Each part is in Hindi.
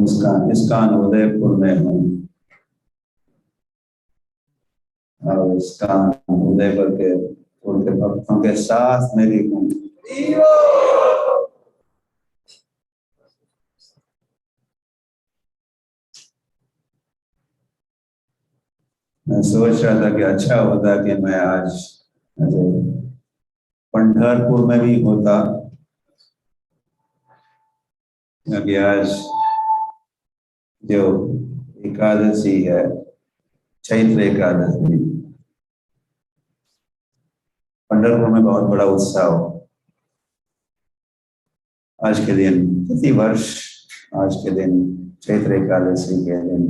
इस्कान उदयपुर में हूँ और इस्कान उदयपुर के भक्तों के साथ मेरी हूँ। मैं सोच रहा था कि अच्छा होता कि मैं आज पंढरपुर में भी होता, क्योंकि आज जो एकादशी है, चैत्र एकादशी, पंढरपुर में बहुत बड़ा उत्सव हो। आज के दिन, प्रति वर्ष आज के दिन, चैत्र एकादशी के दिन,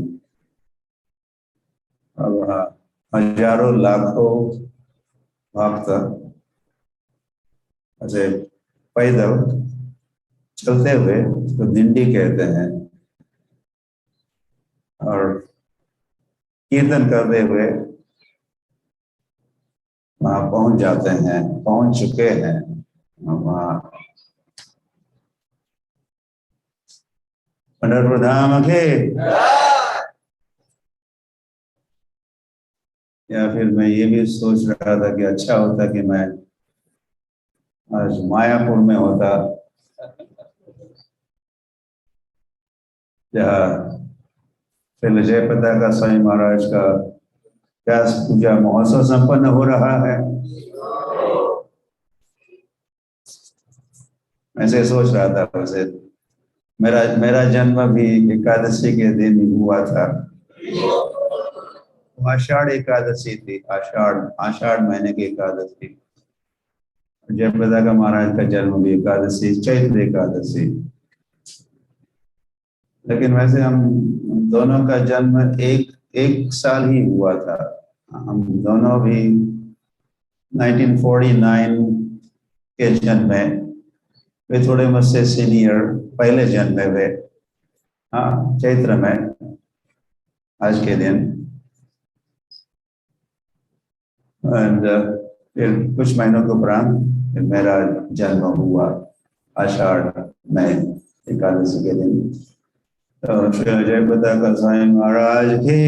अब हजारों लाखों भक्त ऐसे पैदल चलते हुए, उसको दिंडी कहते हैं, और कीर्तन करते हुए वहां पहुंच जाते हैं, पहुंच चुके हैं वहां पंढरपुर धाम के। या फिर मैं ये भी सोच रहा था कि अच्छा होता कि मैं आज मायापुर में होता, जहाँ श्री जयप्रदा स्वामी महाराज का व्यास पूजा महोत्सव संपन्न हो रहा है। ऐसे सोच रहा था। वैसे मेरा जन्म भी एकादशी के दिन हुआ था। आषाढ़ एकादशी थी, आषाढ़ महीने की एकादशी। जयप्रदा का महाराज का जन्म भी एकादशी, चैत्र एकादशी। लेकिन वैसे हम दोनों का जन्म एक साल ही हुआ था। हम दोनों भी 1949 के जन्म में, वे थोड़े मुझसे सीनियर, पहले जन्मे हुए। हाँ, चैत्र में आज के दिन। एंड फिर कुछ महीनों के उपरांत मेरा जन्म हुआ आषाढ़ में एकादशी के दिन। तो श्री जयप्रदा का स्वामी महाराज की,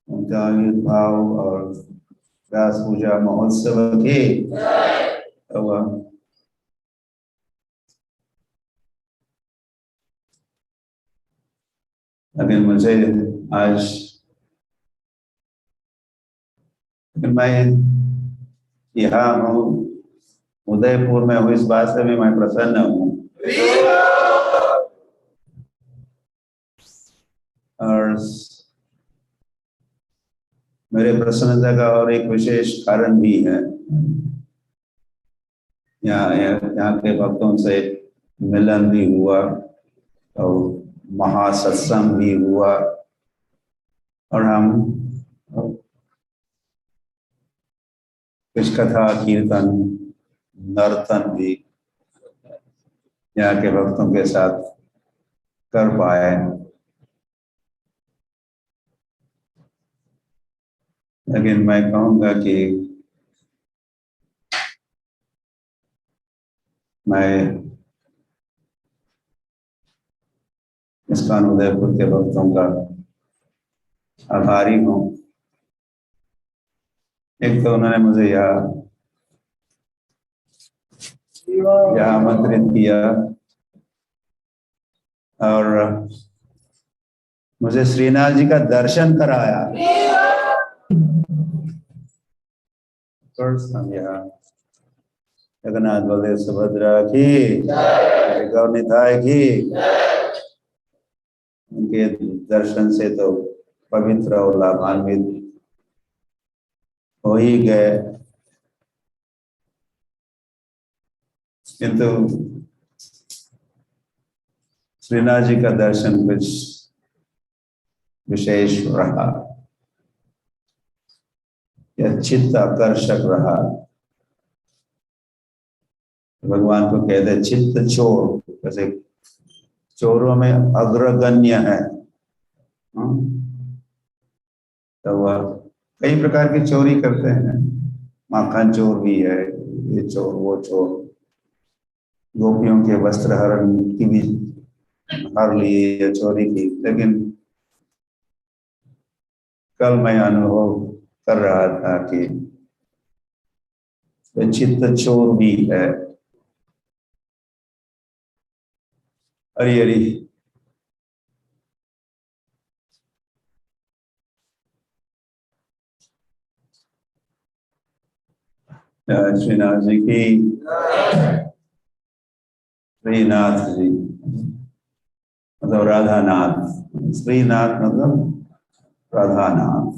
उनका आविर्भाव और व्यास पूजा महोत्सव की। तो अगर मुझे आज, मैं यहाँ हूँ, उदयपुर में हूँ, इस बात से भी मैं प्रसन्न हूँ। और मेरे प्रसन्नता का और एक विशेष कारण भी है। यहाँ के भक्तों से मिलन भी हुआ और महासत्संग भी हुआ, और हम कुछ कथा कीर्तन नर्तन भी यहाँ के भक्तों के साथ कर पाए। लेकिन मैं कहूँगा कि मैं इस्कान उदयपुर के भक्तों का आभारी हूँ। एक तो उन्होंने मुझे यहाँ आमंत्रित किया और मुझे श्रीनाथ जी का दर्शन कराया। हम यहाँ जगन्नाथ बलदेव सुभद्रा की, गौर निताय की, उनके दर्शन से तो पवित्र और लाभान्वित हो ही गए। किंतु श्रीनाथ जी का दर्शन कुछ विशेष रहा, यह चित्त आकर्षक रहा। भगवान को कहते चित्त चोर, जैसे चोरों में अग्रगण्य है। तो वह कई प्रकार की चोरी करते हैं। माखन चोर भी है, ये चोर वो चोर, गोपियों के वस्त्र हरण की भी हर ली या चोरी की, लेकिन कल मैं अनुभव कर रहा था कि चित्त चोर भी है। हरी हरी। श्रीनाथ जी की, श्रीनाथ जी मतलब राधा नाथ, श्रीनाथ मतलब राधा नाथ।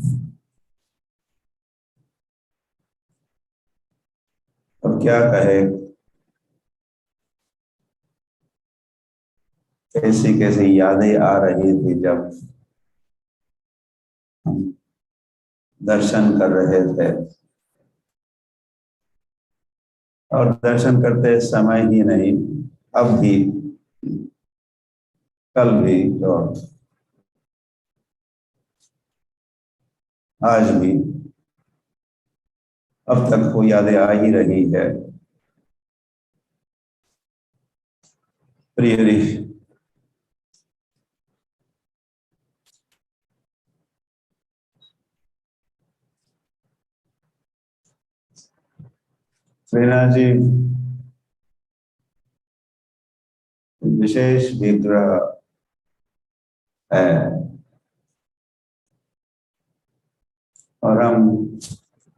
अब क्या कहे, कैसी कैसी यादें आ रही थी जब हम दर्शन कर रहे थे, और दर्शन करते समय ही नहीं, अब भी, कल भी, और आज भी, अब तक वो यादें आ ही रही है। प्रिय श्रीनाथ जी विशेष विग्रह है, और हम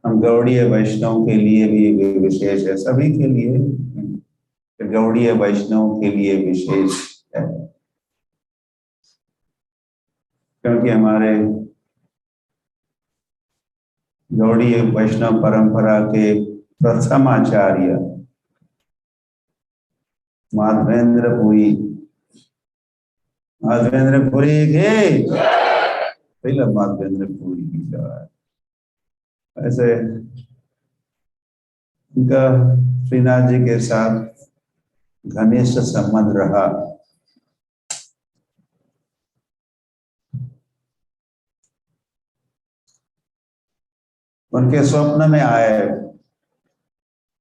गौड़ीय वैष्णव के लिए भी विशेष है, सभी के लिए, गौड़ीय वैष्णव के लिए विशेष है, क्योंकि हमारे गौड़ीय वैष्णव परंपरा के प्रथम आचार्य माधवेंद्रपुरी, माधवेंद्रपुरी के पहले माधवेंद्रपुरी की जगह, ऐसे उनका श्रीनाथ जी के साथ घनिष्ठ संबंध रहा। उनके स्वप्न में आए,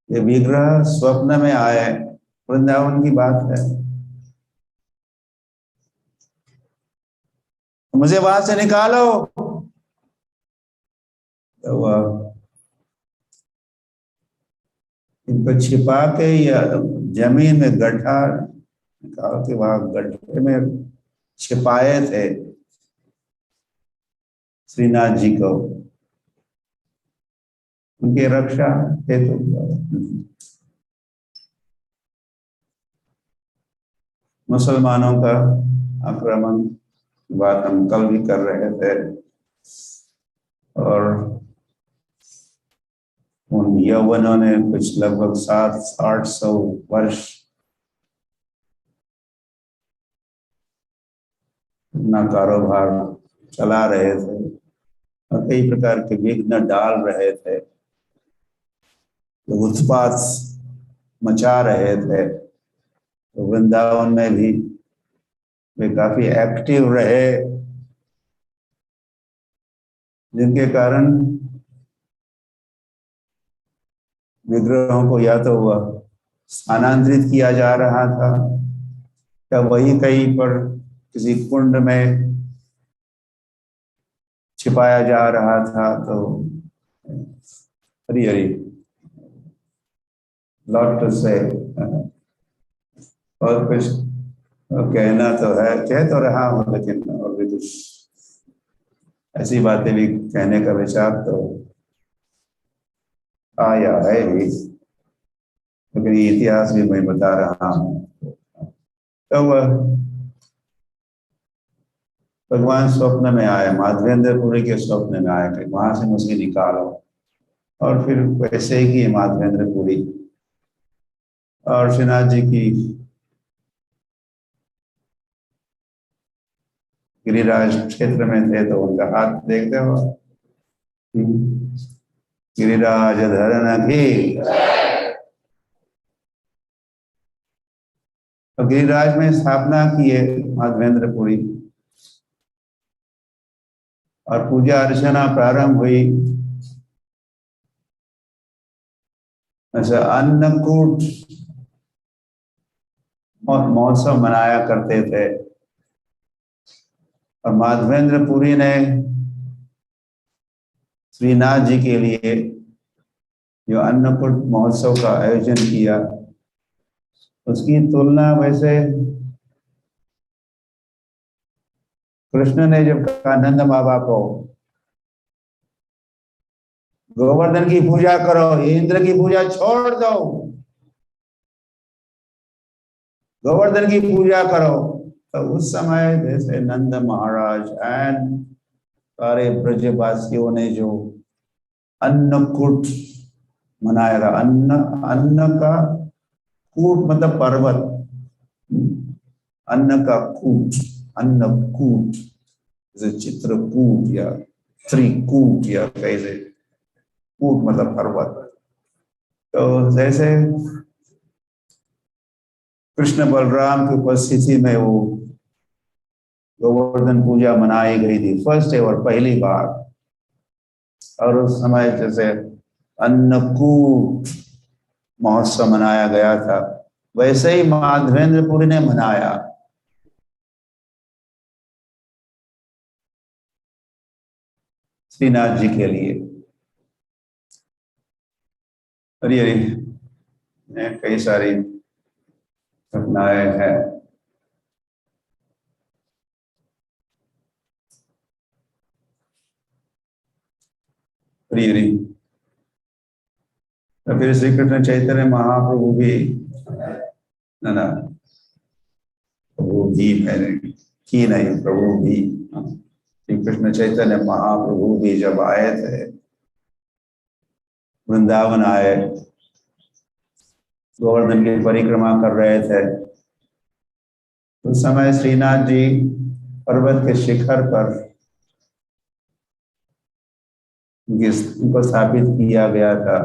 ये विग्रह स्वप्न में आए, वृंदावन की बात है। मुझे वहां से निकालो, तो वह इनको छिपा के या जमीन में गड्ढा निकाल के वहां गड्ढे में छिपाए थे श्रीनाथ जी को, उनकी रक्षा हेतु। मुसलमानों का आक्रमण की बात हम कल भी कर रहे थे, और उन यौवनों ने कुछ लगभग 700-800 वर्ष अपना कारोबार चला रहे थे, और कई प्रकार के विघ्न डाल रहे थे, उत्पात मचा रहे थे। तो वृंदावन में भी वे काफी एक्टिव रहे, जिनके कारण विग्रहों को या तो वह स्थानांतरित किया जा रहा था, या वही कहीं पर किसी कुंड में छिपाया जा रहा था। तो हरी हरी लॉट से और कुछ कहना तो है, कह तो रहा हूँ, लेकिन और भी कुछ ऐसी बातें भी कहने का विचार तो आया है ही, लेकिन ये इतिहास भी मैं बता रहा हूँ। तो वह भगवान स्वप्न में आए, माधवेंद्रपुरी के स्वप्न में आए कि वहां से मुझे निकालो, और फिर वैसे ही की माधवेंद्रपुरी, और श्रीनाथ जी की गिरिराज क्षेत्र में थे, तो उनका हाथ देखते हो, गिरिराज धरन की। तो गिरिराज में स्थापना की है माधवेंद्रपुरी, और पूजा अर्चना प्रारंभ हुई। ऐसा अन्नकूट महोत्सव मनाया करते थे। और माधवेंद्र पुरी ने श्रीनाथ जी के लिए जो अन्नकूट महोत्सव का आयोजन किया, उसकी तुलना वैसे कृष्ण ने जब कहा नंद बाबा को गोवर्धन की पूजा करो, इंद्र की पूजा छोड़ दो, गोवर्धन की पूजा करो, तो उस समय जैसे नंद महाराज एंड सारे ब्रजवासियों ने जो अन्नकूट मनाया था, अन्न अन्न का कूट मतलब पर्वत, अन्न का कूट, अन्नकूट, जैसे चित्रकूट या त्रिकूट या कैसे, कूट मतलब पर्वत। तो जैसे कृष्ण बलराम की उपस्थिति में वो गोवर्धन पूजा मनाई गई थी, फर्स्ट एवर, पहली बार। और उस समय जैसे अन्नकूट महोत्सव मनाया गया था, वैसे ही माधवेंद्रपुरी ने मनाया। श्रीनाथ जी के लिए। और ये कई सारी घटनाएं हैं। प्रियरी, तो फिर श्री कृष्ण चैतन्य महाप्रभु भी, ना ना, प्रभु भी, मैंने की नहीं, प्रभु भी, श्री कृष्ण चैतन्य महाप्रभु भी जब आए थे, वृंदावन आए, गोवर्धन की परिक्रमा कर रहे थे, उस समय श्रीनाथ जी पर्वत के शिखर पर उनको स्थापित किया गया था।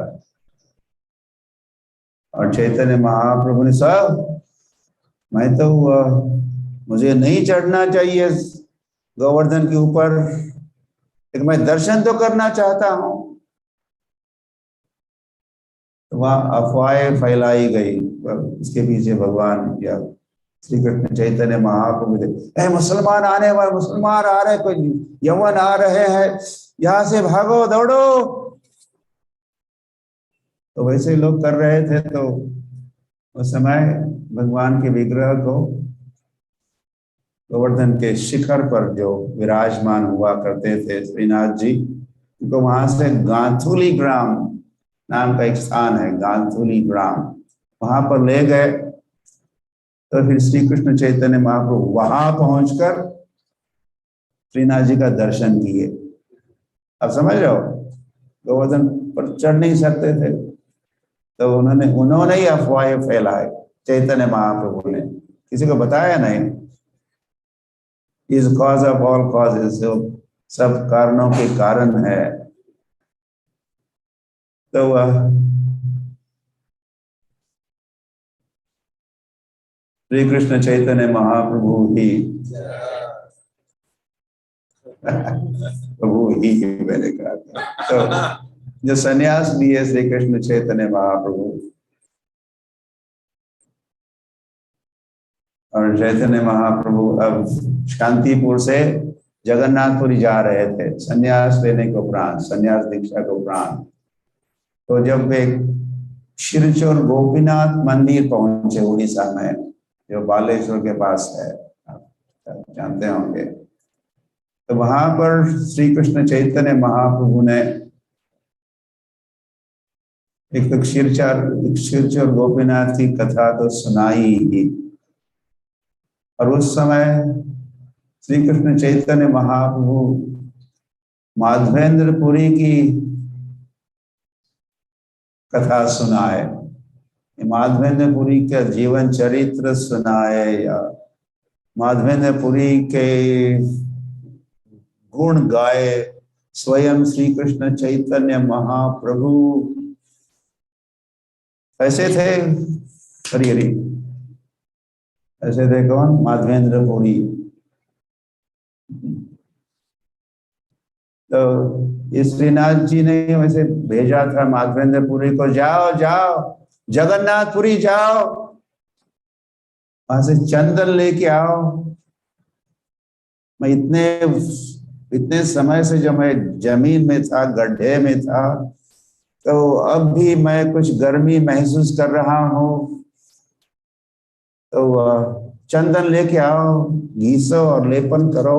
और चैतन्य महाप्रभु ने, सब मैं तो मुझे नहीं चढ़ना चाहिए गोवर्धन के ऊपर, लेकिन मैं दर्शन तो करना चाहता हूं। तो वहां अफवाहें फैलाई गई, उसके पीछे भगवान या श्री कृष्ण चैतन्य महाप्रभु थे, मुसलमान आने वाले, मुसलमान आ रहे, कोई यवन आ रहे हैं, यहां से भागो, दौड़ो। तो वैसे लोग कर रहे थे। तो उस समय भगवान के विग्रह को गोवर्धन के शिखर पर जो विराजमान हुआ करते थे श्रीनाथ जी, उनको वहां से गांथुली ग्राम नाम का एक स्थान है, गांथुली ग्राम, वहां पर ले गए। तो फिर श्री कृष्ण चैतन्य महाप्रभु वहां पहुंचकर श्रीनाथ जी का दर्शन किए। अब समझ रहे हो, गोवर्धन पर चढ़ नहीं सकते थे, तो उन्होंने ही अफवाहें फैलाए, चैतन्य महाप्रभु ने, किसी को बताया नहीं। Is cause of all causes, सब कारणों के कारण है। तो श्री कृष्ण चैतन्य महाप्रभु ही प्रभु ही मैंने कहा था। तो जो सन्यास लिए श्री कृष्ण चैतन्य महाप्रभु, और चैतन्य महाप्रभु अब शांतिपुर से जगन्नाथपुरी जा रहे थे सन्यास लेने के उपरांत, सन्यास दीक्षा के उपरांत। तो जब वे शिरचोर गोपीनाथ मंदिर पहुंचे उड़ीसा में, जो बालेश्वर के पास है, आप जानते होंगे, तो वहां पर श्री कृष्ण चैतन्य महाप्रभु ने एक शिरचोर गोपीनाथ की कथा तो सुनाई ही। और उस समय श्री कृष्ण चैतन्य महाप्रभु माधवेंद्रपुरी की कथा सुनाए, माधवेंद्रपुरी का जीवन चरित्र सुनाए, या माधवेंद्रपुरी के गुण गाए स्वयं श्री कृष्ण चैतन्य महाप्रभु। ऐसे थे, हरी हरी, ऐसे थे कौन? माधवेंद्रपुरी। तो इस श्रीनाथ जी ने वैसे भेजा था माधवेंद्रपुरी को, जाओ जाओ जगन्नाथपुरी जाओ। वहां से चंदन लेके आओ। मैं इतने इतने समय से जो मैं जमीन में था, गड्ढे में था, तो अब भी मैं कुछ गर्मी महसूस कर रहा हूँ। तो चंदन लेके आओ, घीसो और लेपन करो।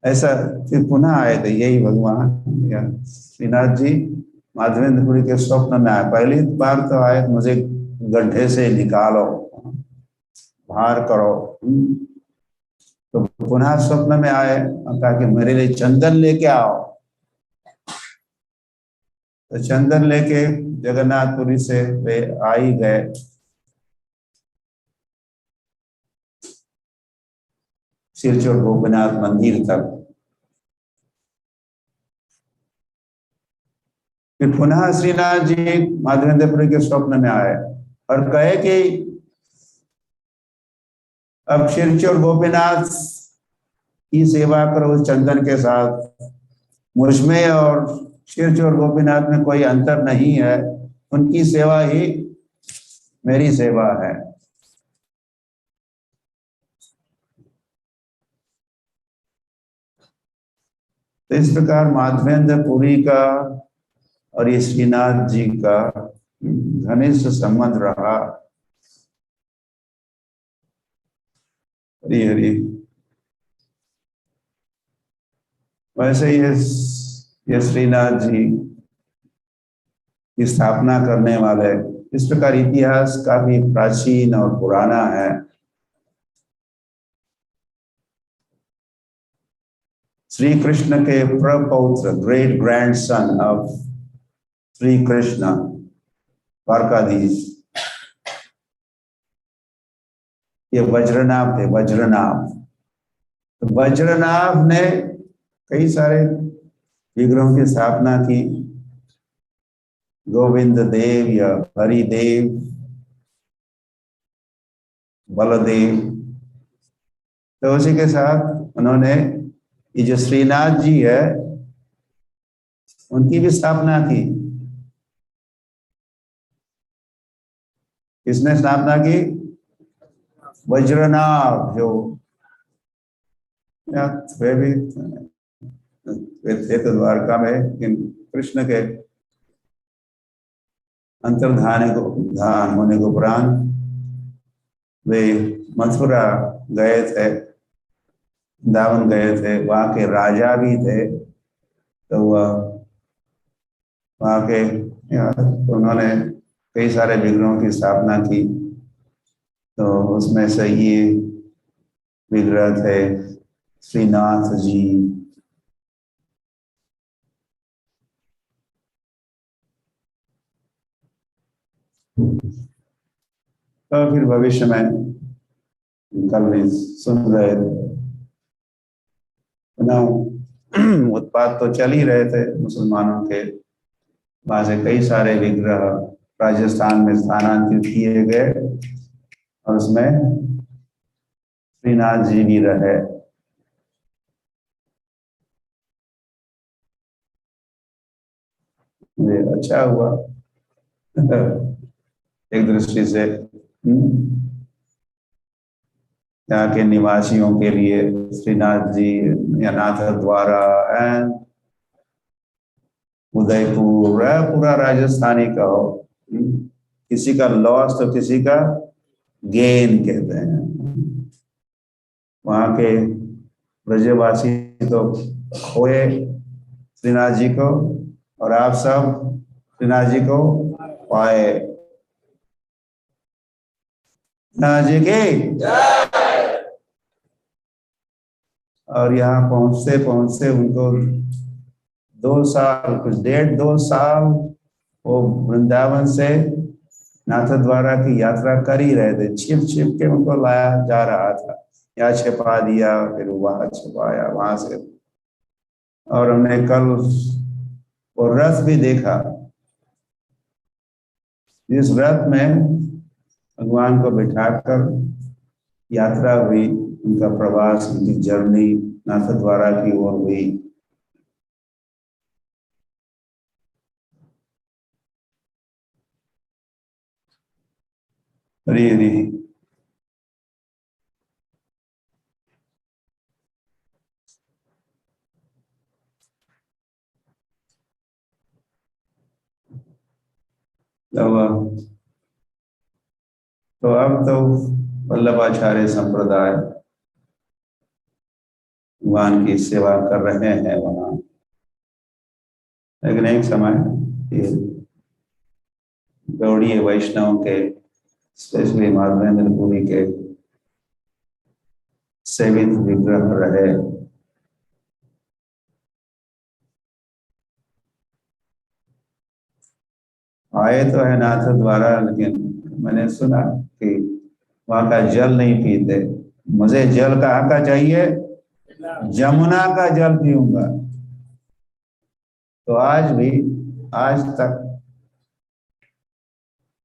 ऐसा फिर पुनः आए थे यही भगवान या श्रीनाथ जी माधवेंद्रपुरी के स्वप्न में आए। पहली बार तो आए, मुझे गड्ढे से निकालो, बाहर करो। तो पुनः स्वप्न में आए और कहा कि मेरे लिए चंदन लेके आओ। तो चंदन लेके जगन्नाथपुरी से वे आ ही गए। सिरचोर गोपीनाथ मंदिर तक। फिर पुनः श्रीनाथ जी माधवेंद्रपुरी के स्वप्न में आए और कहे कि अब सिरचोर गोपीनाथ की सेवा करो चंदन के साथ। मुझमें और सिरचोर गोपीनाथ में कोई अंतर नहीं है, उनकी सेवा ही मेरी सेवा है। तो इस प्रकार माधवेंद्रपुरी का और ये श्रीनाथ जी का घनिष्ठ संबंध रहा। हरी हरी। वैसे ये श्रीनाथ जी की स्थापना करने वाले, इस प्रकार इतिहास काफी प्राचीन और पुराना है। श्री कृष्ण के प्रपौत्र, great grandson of Shri Krishna, Dwarkadhish, ये वज्रनाभ थे, वज्रनाभ। तो वज्रनाभ ने कई सारे विग्रहों की स्थापना की। गोविंद देव या हरिदेव, बलदेव। तो उसी के साथ उन्होंने ये जो श्रीनाथ जी है उनकी भी स्थापना की। किसने स्थापना की? वज्रनाभ, जो वे भी थे तो द्वारका में, कृष्ण के अंतर्धान को धान होने के उपरांत वे मथुरा गए थे, वृंदावन गए थे, वहां के राजा भी थे। तो वह वहां के तो उन्होंने कई सारे विग्रहों की स्थापना की। तो उसमें से ये विग्रह थे श्रीनाथ जी। तो फिर भविष्य में कल भी सुन रहे थे ना, उत्पात तो चल ही रहे थे मुसलमानों के। वहां से कई सारे विग्रह राजस्थान में स्थानांतरित किए गए और उसमें श्रीनाथ जी भी रहे। ये अच्छा हुआ एक दृष्टि से। यहाँ के निवासियों के लिए श्रीनाथ जी या नाथ द्वारा एंड उदयपुर पूरा राजस्थानी का हो। किसी का लॉस तो किसी का गेन कहते हैं। वहां के ब्रजवासी तो खोए श्रीनाथ जी को, और आप सब श्रीनाथ जी को पाए। श्रीनाथ जी की। और यहाँ पहुंचते पहुंचते उनको 2 साल, कुछ 1.5-2 साल वो वृंदावन से नाथद्वारा की यात्रा कर ही रहे थे। छिप छिप के उनको लाया जा रहा था। यहाँ छिपा दिया, फिर वहां छिपाया, वहां से। और हमने कल वो रथ भी देखा, जिस रथ में भगवान को बिठाकर यात्रा हुई, उनका प्रवास, उनकी जर्नी नाथद्वारा की ओर हुई। हरी हरी। तो अब तो वल्लभाचार्य संप्रदाय भगवान की सेवा कर रहे हैं वहाँ, लेकिन एक समय ये गौड़ीय वैष्णव के, स्पेशली माधवेंद्रपुरी के सेवित विग्रह रहे। आए तो है नाथ द्वारा, लेकिन मैंने सुना कि वहां का जल नहीं पीते। मुझे जल कहाँ का चाहिए? जमुना का जल पीऊंगा। तो आज भी, आज तक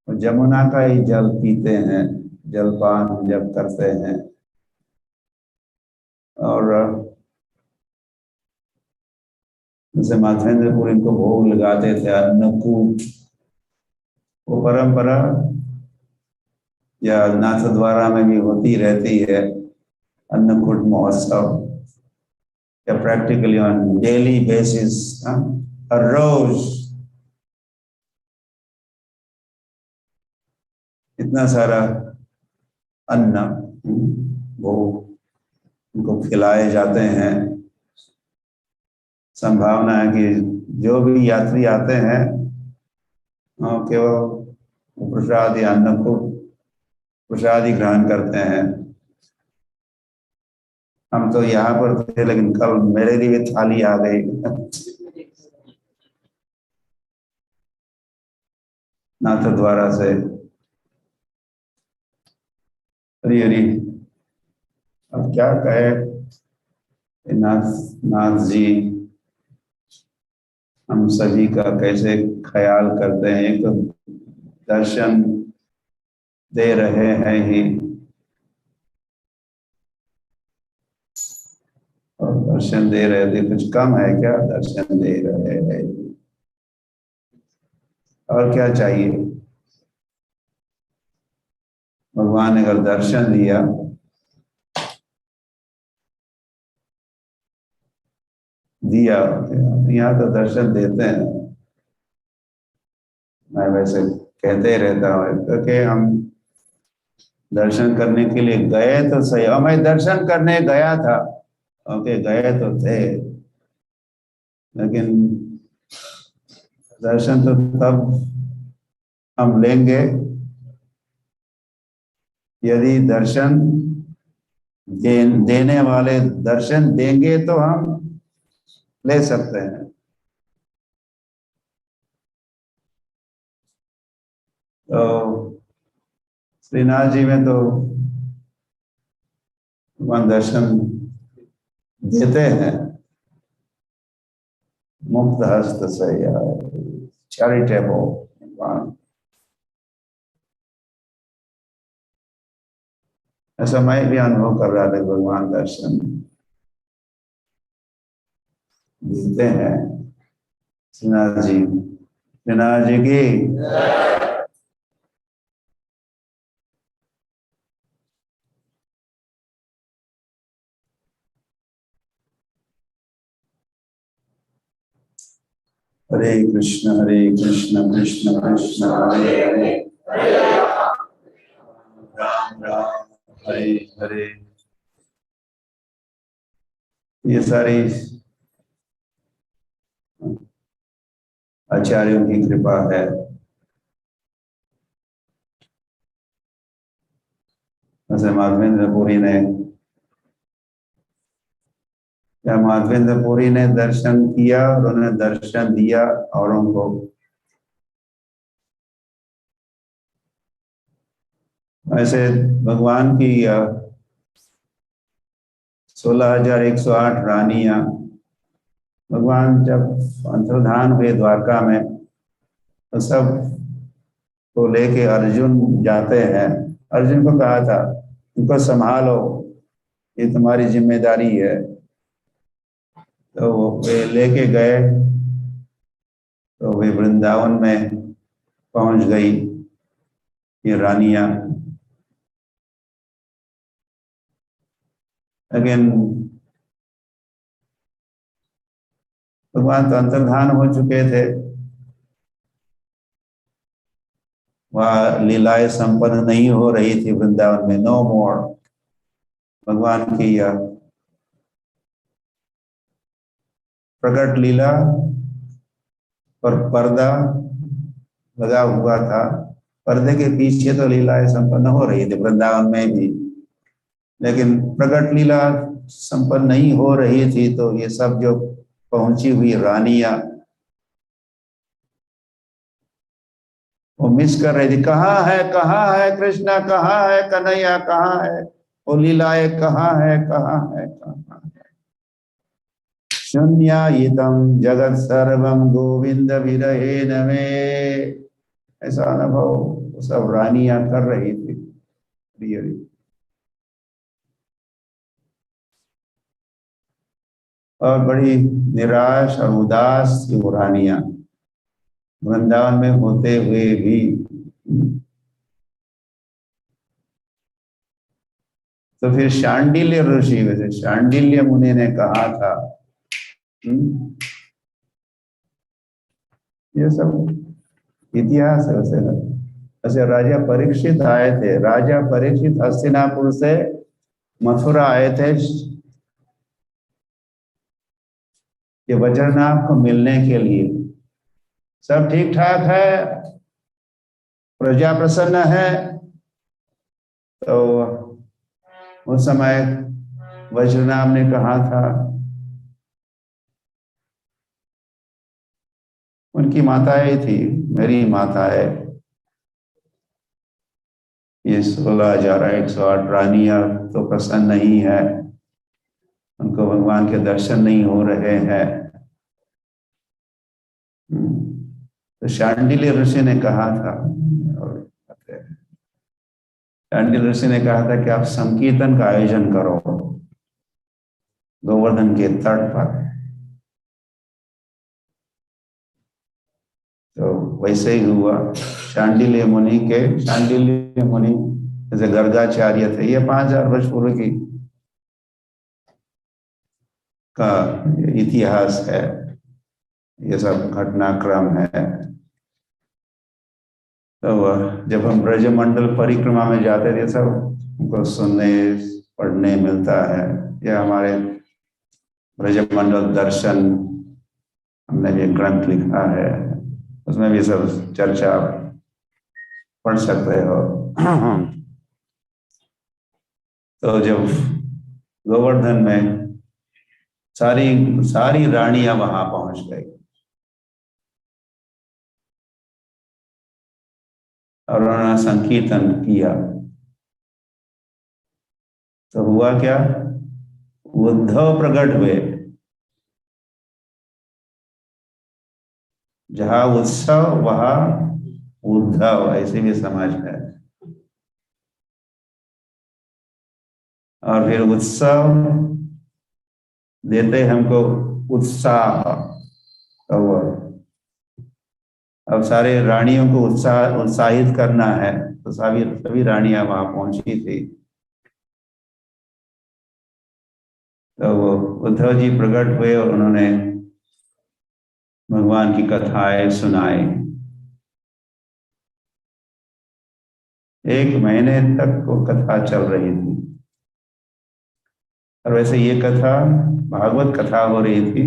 जमुना का ही जल पीते हैं, जलपान जब करते हैं। और जैसे माधवेंद्रपुर इनको भोग लगाते थे अन्नकूट, वो परंपरा या नाथ द्वारा में भी होती रहती है अन्नकूट महोत्सव, या प्रैक्टिकली ऑन डेली बेसिस, हर रोज इतना सारा अन्न वो उनको खिलाए जाते हैं। संभावना है कि जो भी यात्री आते हैं केवल प्रसाद या अन्न को प्रसाद ही ग्रहण करते हैं। हम तो यहाँ पर थे, लेकिन कल मेरे लिए थाली आ गई नाथ द्वारा से। हरी हरी। अब क्या कहे नाथ, नाथ जी हम सभी का कैसे ख्याल करते हैं। एक तो दर्शन दे रहे हैं ही, और दर्शन दे रहे थे, कुछ कम है क्या? दर्शन दे रहे हैं, और क्या चाहिए? भगवान ने अगर दर्शन दिया, दिया, यहाँ तो दर्शन देते हैं। मैं वैसे कहते ही रहता हूँ क्योंकि हम दर्शन करने के लिए गए तो सही, और मैं दर्शन करने गया था, ओके गए तो थे, लेकिन दर्शन तो तब हम लेंगे यदि दर्शन देने वाले दर्शन देंगे तो हम ले सकते हैं। तो श्रीनाथ जी में तो भगवान दर्शन देते हैं मुक्त हस्त से, या चैरिटेबल भगवान। ऐसा मैं भी अनुभव कर रहा था, भगवान दर्शन देते हैं। श्रीनाथ जी, श्रीनाथ जी की। हरे कृष्ण कृष्ण कृष्ण हरे हरे, राम राम हरे हरे। ये सारी आचार्यों की कृपा है। जैसे माधवेंद्रपुरी ने, या माधवेंद्रपुरी ने दर्शन किया और उन्होंने दर्शन दिया औरों को। ऐसे भगवान की 16,108 रानियां, भगवान जब अंतर्धान हुए द्वारका में तो सब को लेके अर्जुन जाते हैं। अर्जुन को कहा था इनको संभालो, ये तुम्हारी जिम्मेदारी है। तो वे लेके गए, तो वे वृंदावन में पहुंच गई ये रानियां। लेकिन भगवान तो अंतर्धान हो चुके थे, वह लीलाएं संपन्न नहीं हो रही थी वृंदावन में। नो मोर। भगवान की यह प्रकट लीला पर पर्दा लगा हुआ था। पर्दे के पीछे तो लीलाएं संपन्न हो रही थी वृंदावन में भी, लेकिन प्रकट लीला संपन्न नहीं हो रही थी। तो ये सब जो पहुंची हुई रानियां वो मिस कर रही थी। कहाँ है कृष्णा, कहाँ है कन्हैया, कहाँ है वो लीलाएं, कहाँ है, कहाँ है, कहाँ है। शून्यायितम जगत सर्वम गोविंद विरहे नमे। ऐसा अनुभव सब रानियां कर रही थी। रियली और बड़ी निराश और उदास थी वो रानियां वृंदावन में होते हुए भी। तो फिर शांडिल्य ऋषि, वैसे शांडिल्य मुनि ने कहा था, ये सब इतिहास है। वैसे राजा परीक्षित आए थे, राजा परीक्षित हस्तिनापुर से मथुरा आए थे कि वज्रनाभ को मिलने के लिए। सब ठीक ठाक है, प्रजा प्रसन्न है। तो उस समय वज्रनाभ ने कहा था, उनकी माताएं थी, मेरी माताएं, ये 16,108 रानियां तो प्रसन्न नहीं है, उनको भगवान के दर्शन नहीं हो रहे हैं। तो शांडिल्य ऋषि ने कहा था, शांडिल्य ऋषि ने कहा था कि आप संकीर्तन का आयोजन करो गोवर्धन के तट पर। तो वैसे ही हुआ। शांडिल्य मुनि जैसे गर्गाचार्य थे, ये 5,000 वर्ष पूर्व की का इतिहास है, ये सब घटनाक्रम है। तो जब हम ब्रजमंडल परिक्रमा में जाते थे, सब हमको सुनने पढ़ने मिलता है। यह हमारे ब्रजमंडल दर्शन, हमने भी ग्रंथ लिखा है, उसमें भी सब चर्चा पढ़ सकते हो। तो जब गोवर्धन में सारी रानियां वहां पहुंच गई और उन्होंने संकीर्तन किया। तो हुआ क्या, उद्धव प्रकट हुए। जहां उत्सव वहां उद्धव, ऐसे भी समझ है। और फिर उत्सव देते हमको उत्साह। तो अब सारे रानियों को उत्साहित करना है, तो सभी रानियां वहां पहुंची थी। तो वो उद्धव जी प्रकट हुए और उन्होंने भगवान की कथाएं सुनाई। 1 महीने तक वो कथा चल रही थी। और वैसे ये कथा भागवत कथा हो रही थी,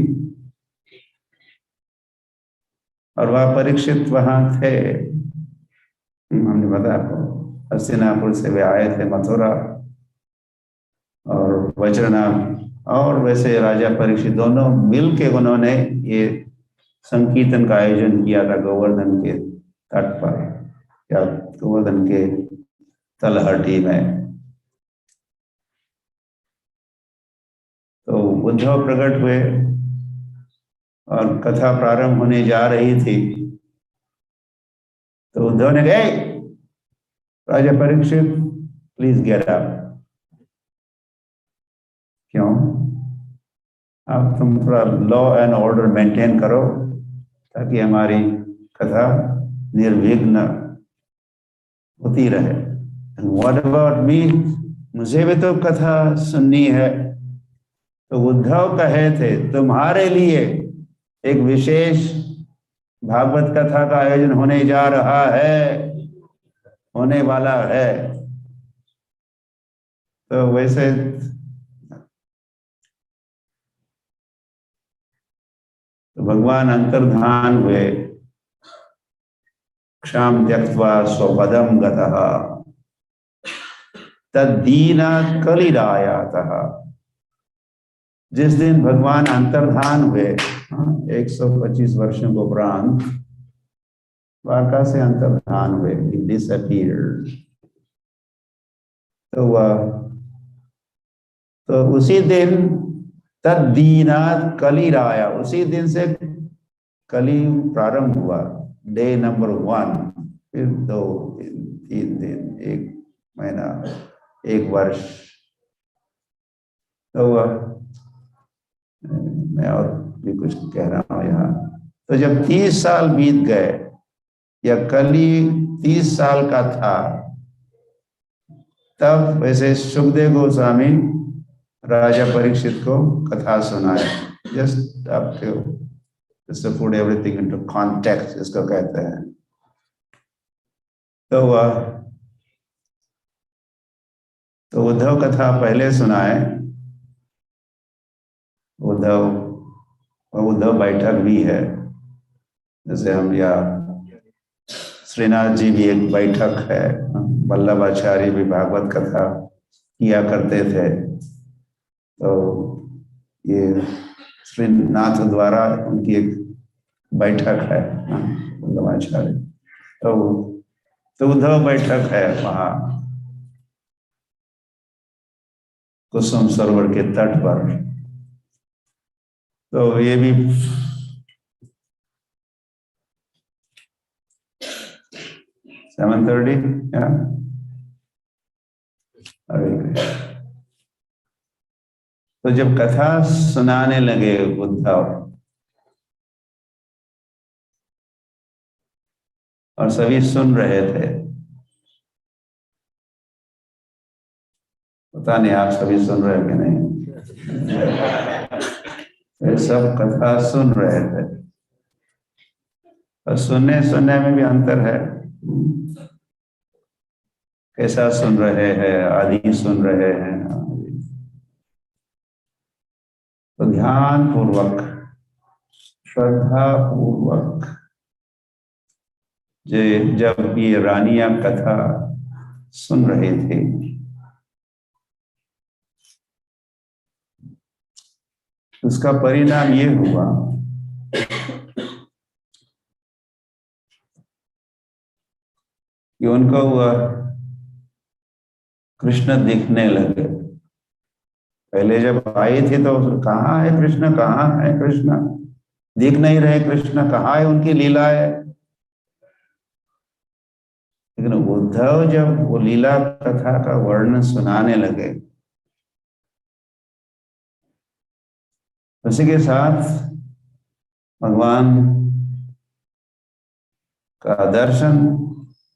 और वह परीक्षित वहां थे। हमने बताया आपको, हस्तिनापुर से वे आए थे मथुरा, और वज्रनाभ और वैसे राजा परीक्षित दोनों मिलके उन्होंने ये संकीर्तन का आयोजन किया था गोवर्धन के तट पर, या गोवर्धन के तलहटी में। तो उद्धव प्रकट हुए और कथा प्रारंभ होने जा रही थी। तो उद्धव ने कहा, राजा परीक्षित प्लीज गेट अप। क्यों? अब तुम थोड़ा लॉ एंड ऑर्डर मेंटेन करो, ताकि हमारी कथा निर्विघ्न होती रहे। What about me? मुझे भी तो कथा सुननी है। तो उद्धव कहे थे तुम्हारे लिए एक विशेष भागवत कथा का आयोजन होने जा रहा है, होने वाला है। तो वैसे तो भगवान अंतर्धान हुए। क्षाम त्यक्त्वा स्वपदम गतः तद्दीना कलिरायातः। जिस दिन भगवान अंतर्धान हुए 125 वर्षों के उपरांत द्वारका से अंतर्धान हुए, डिसअपीयर्ड। तो उसी दिन तद्दीना कलिराया, उसी दिन से कली प्रारंभ हुआ। डे नंबर 1, फिर 2 दिन, 3 दिन, 1 महीना, 1 वर्ष। तो मैं और भी कुछ कह रहा हूँ यहाँ। तो जब 30 साल बीत गए, या कली 30 साल का था, तब वैसे सुखदेव गोस्वामी राजा परीक्षित को कथा सुनाए। जस्ट आपके to put everything into context, इसको कहते हैं। तो उद्धव कथा पहले सुनाए। उद्धव बैठक भी है, जैसे हम या श्रीनाथ जी भी एक बैठक है। वल्लभाचार्य भी भागवत कथा किया करते थे। तो ये श्रीनाथ द्वारा उनकी एक बैठक है वल्लभाचार्य। तो उद्धव बैठक है वहाँ कुसुम सरोवर के तट पर। तो ये भी सेवन 30 तो जब कथा सुनाने लगे उद्धव, और सभी सुन रहे थे। पता नहीं आप सभी सुन रहे हो कि नहीं। सब कथा सुन रहे थे, और सुनने में भी अंतर है। कैसा सुन रहे हैं, आदि सुन रहे हैं। तो ध्यान पूर्वक, श्रद्धा पूर्वक जब ये रानियां कथा सुन रहे थे, उसका परिणाम ये हुआ कि उनको वह कृष्ण दिखने लगे। पहले जब आई थी तो कहाँ है कृष्ण, कहाँ है कृष्ण, दिख नहीं रहे कृष्ण, कहाँ है उनकी लीलाएं। लेकिन उद्धव जब वो लीला कथा का वर्णन सुनाने लगे, उसी के साथ भगवान का दर्शन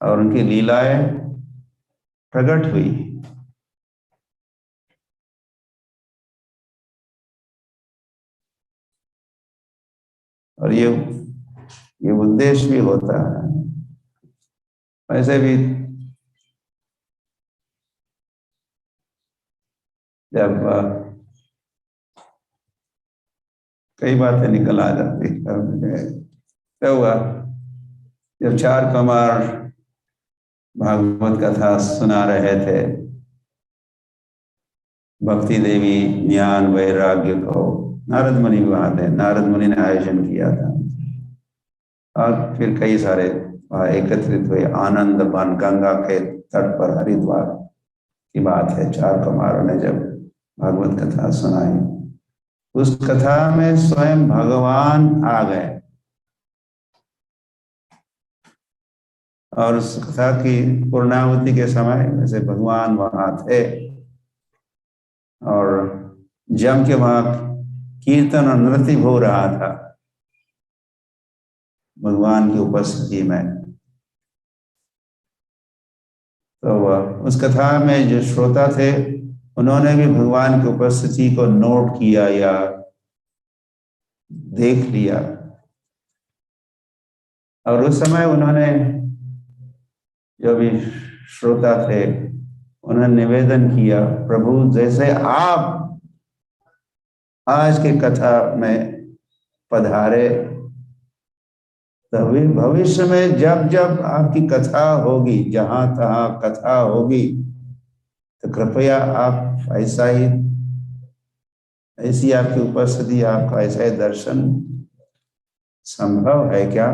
और उनकी लीलाएं प्रकट हुई। और ये उद्देश्य भी होता है। वैसे भी जब कई बातें निकल आ जाती है। क्या हुआ, जब 4 कुमार भागवत कथा सुना रहे थे, भक्ति देवी ज्ञान वैराग्य को, नारद मुनि वहां थे, नारद मुनि ने आयोजन किया था। और फिर कई सारे एकत्रित हुए आनंद वन, गंगा के तट पर हरिद्वार की बात है। 4 कुमारों ने जब भागवत कथा सुनाई, उस कथा में स्वयं भगवान आ गए। और उस कथा की पूर्णाहुति के समय वैसे भगवान वहां थे, और जम के वहां कीर्तन और नृत्य हो रहा था भगवान की उपस्थिति में। तो उस कथा में जो श्रोता थे उन्होंने भी भगवान की उपस्थिति को नोट किया या देख लिया, और उस समय उन्होंने, जो भी श्रोता थे, उन्होंने निवेदन किया, प्रभु जैसे आप आज की कथा में पधारे, तभी भविष्य में जब जब आपकी कथा होगी, जहां तहां कथा होगी, तो कृपया आप ऐसा ही, ऐसी आपकी उपस्थिति, आपका ऐसा ही दर्शन संभव है क्या?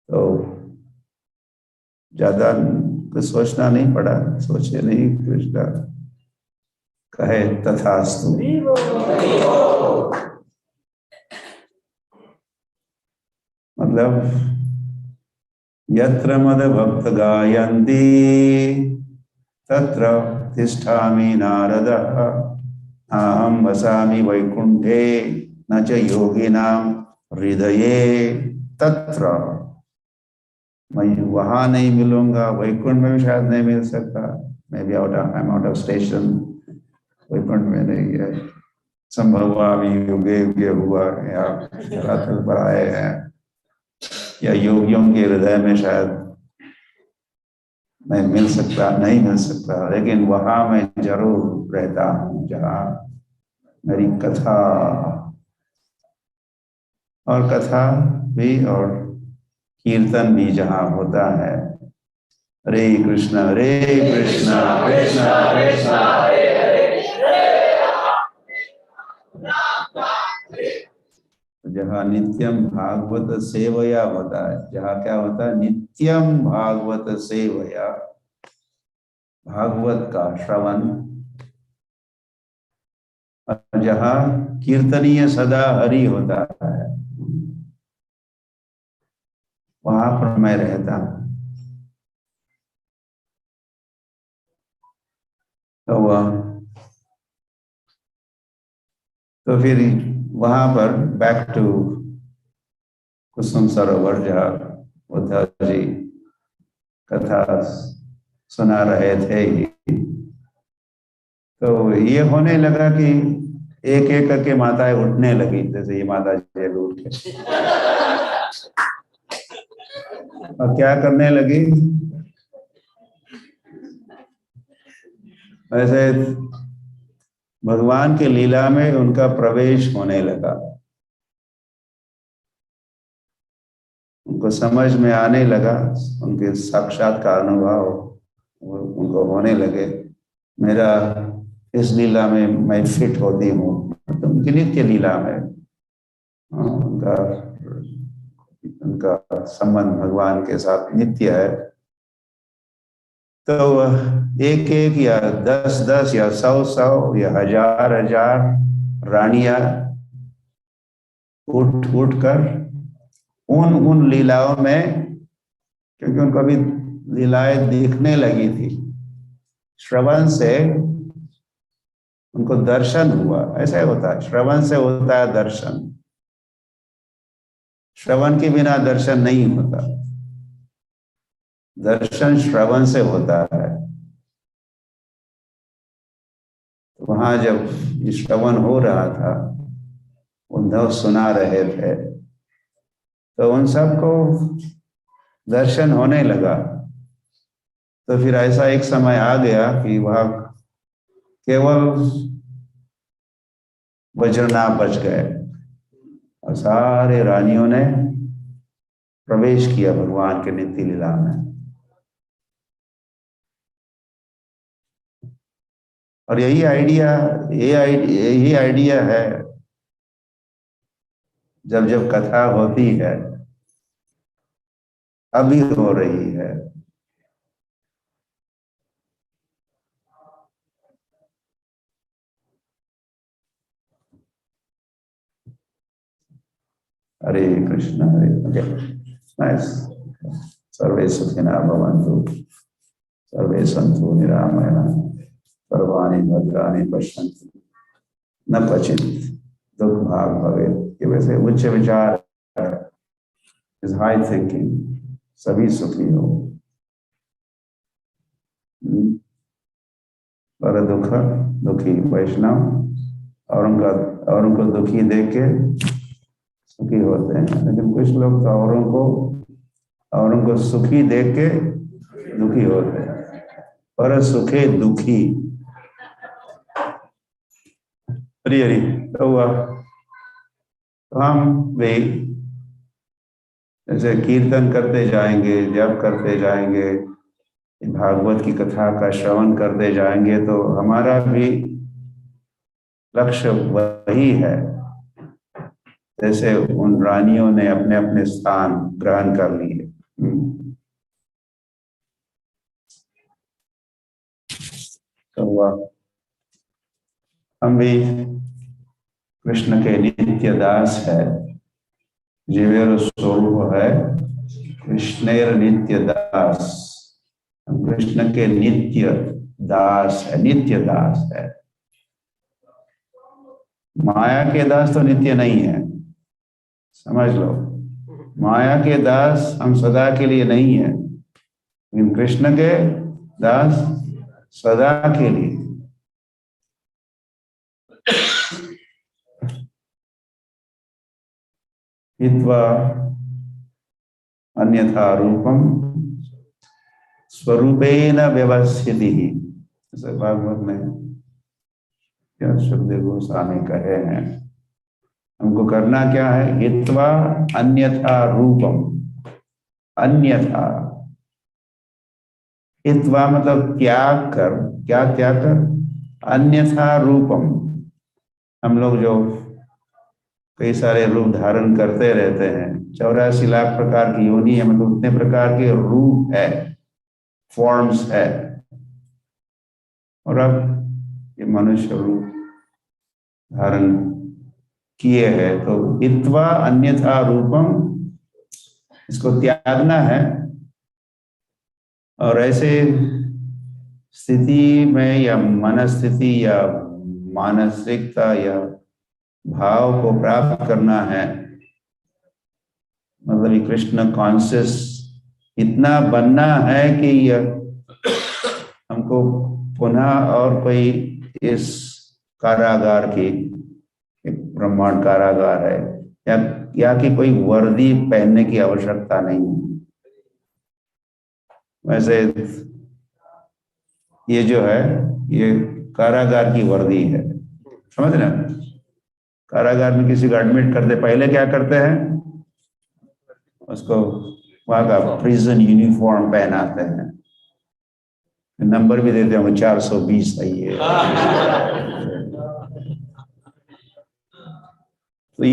तो ज्यादा कुछ सोचना नहीं पड़ा, सोचे नहीं, कृष्ण कहे तथास्तु। मतलब यत्र मद भक्त गायन्ति तत्र तिष्ठामि नारदः, अहं वसामि वैकुंठे न च योगिनां हृदये तत्र। मैं वहां नहीं मिलूंगा, वैकुंठ में भी शायद नहीं मिल सकता, मैं भी आउट ऑफ स्टेशन, वैकुंठ में नहीं है, संभव हुआ अभी युगे युगे हुआ, या धरातल पर आए हैं, या योगियों के हृदय में शायद मैं मिल सकता, नहीं मिल सकता, लेकिन वहां मैं जरूर रहता हूँ जहाँ मेरी कथा, और कथा भी और कीर्तन भी जहाँ होता है। हरे कृष्णा कृष्णा कृष्णा हरे हरे, जहाँ नित्यम भागवत सेवया होता है, जहाँ क्या होता है, नित्यम भागवत सेवया, भागवत का श्रवण, जहाँ कीर्तनीय सदा हरि होता है, वहां पर मैं रहता हूं। तो फिर वहां पर बैक टू कुसुम सरोवर, जहाँ उद्धव जी कथा सुना रहे थे, तो ये होने लगा कि एक एक करके माताएं उठने लगी, जैसे ये माता जी उठ के, और क्या करने लगी, ऐसे भगवान के लीला में उनका प्रवेश होने लगा, उनको समझ में आने लगा, उनके साक्षात्कार अनुभव उनको होने लगे, मेरा इस लीला में मैं फिट होती हूँ, तो उनकी नित्य लीला में उनका संबंध भगवान के साथ नित्य है। तो एक एक या 10-10 या 100-100 या 1000-1000 रानियां उठ कर उन लीलाओं में, क्योंकि उनको अभी लीलाएं दिखने लगी थी, श्रवण से उनको दर्शन हुआ, ऐसा ही होता है, श्रवण से होता है दर्शन, श्रवण के बिना दर्शन नहीं होता, दर्शन श्रवण से होता है। वहां जब श्रवण हो रहा था, उद्धव सुना रहे थे, तो उन सबको दर्शन होने लगा। तो फिर ऐसा एक समय आ गया कि वह केवल वज्रनाभ बच गए, और सारे रानियों ने प्रवेश किया भगवान के नित्य लीला में। और यही आइडिया है, जब जब कथा होती है, अभी हो रही है, हरे कृष्ण हरे नाइस, सर्वे सुखिनः भवन्तु, सर्वे सन्तु निरामयाः, सर्वाणि भद्राणि पश्यन्तु न क्वचित् दुःख भाग् भवेत्। ये वैसे उच्च विचार है, इज हाई थिंकिंग, सभी सुखी हो। पर दुख दुखी वैष्णव और उनको दुखी देख के सुखी होते हैं, लेकिन कुछ लोग तो औरों को सुखी देख के दुखी होते हैं। पर सुखे दुखी, हरी हरी तो हुआ। तो हम भी जैसे कीर्तन करते जाएंगे, जप करते जाएंगे, भागवत की कथा का श्रवण करते जाएंगे, तो हमारा भी लक्ष्य वही है। जैसे उन रानियों ने अपने अपने स्थान ग्रहण कर लिए। तो हुआ हम भी कृष्ण के नित्य दास है, जीवेर स्वरूप है कृष्णेर नित्य दास। हम कृष्ण के नित्य दास है, नित्य दास है। माया के दास तो नित्य नहीं है, समझ लो। माया के दास हम सदा के लिए नहीं है, लेकिन कृष्ण के दास सदा के लिए। हित्वा अन्यथा रूपम स्वरूपेण व्यवस्थिति, जैसे भागवत में क्या सुखदेव गोस्वामी कहे हैं। हमको करना क्या है? हित्वा अन्यथा रूपम, अन्यथा, हित्वा मतलब त्याग कर, क्या त्याग कर? अन्यथा रूपम। हम लोग जो कई सारे रूप धारण करते रहते हैं, 84 लाख प्रकार की योनि है, मतलब उतने प्रकार के रूप है, फॉर्म्स है। और अब ये मनुष्य रूप धारण किए हैं, तो हित्वा अन्यथा रूपम, इसको त्यागना है। और ऐसे स्थिति में या मनस्थिति या मानसिकता या भाव को प्राप्त करना है, मतलब कृष्ण कॉन्शियस इतना बनना है कि हमको पुनः और कोई इस कारागार की, एक ब्रह्मांड कारागार है, या कि कोई वर्दी पहनने की आवश्यकता नहीं है। वैसे ये जो है, ये कारागार की वर्दी है, समझ रहे हैं? कारागार में किसी को एडमिट करते पहले क्या करते हैं? उसको वहां का प्रिजन यूनिफॉर्म पहनाते हैं, नंबर भी देते होंगे 420 है ये। तो